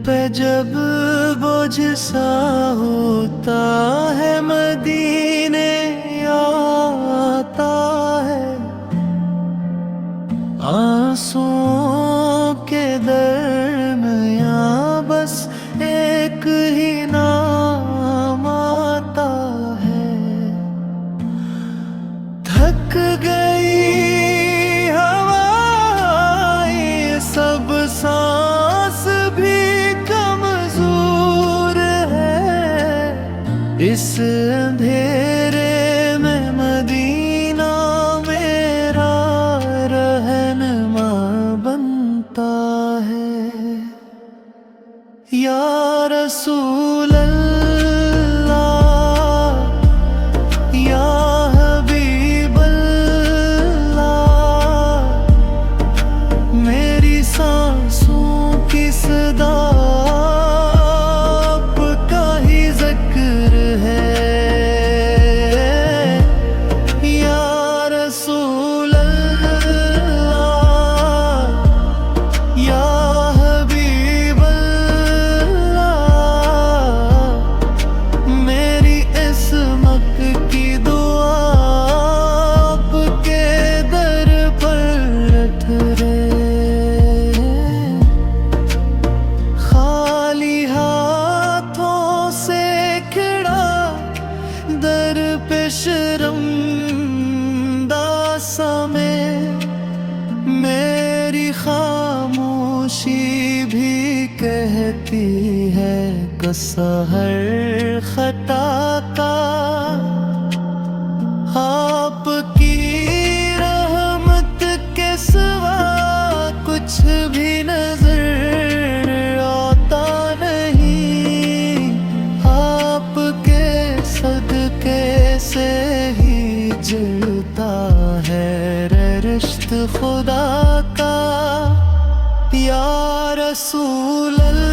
पे जब बोझ सा होता है, मदीने आता है। आंसुओं के दरमियां बस एक ही नाम आता है। थक गई हवाएं सब, सांस भी कमजोर है। इस अंधेरे में मदीना मेरा रहनुमा बनता है। या रसूल अल्लाह, या हबीब अल्लाह, मेरी सांसों की सदा आपका ही जिक्र है। या रसूल अल्लाह, या हबीब अल्लाह, मेरी इसमत की दुआ आपके दर पर ठहरे। खाली हाथों से खड़ा दर पे शर्मदा सा में, मेरी खामोशी भी कहती है कसहर खता का। आपकी रहमत के सिवा कुछ भी नजर आता नहीं। आपके सदके से ही जलता है रिश्त खुदा का। या रसूल अल्लाह।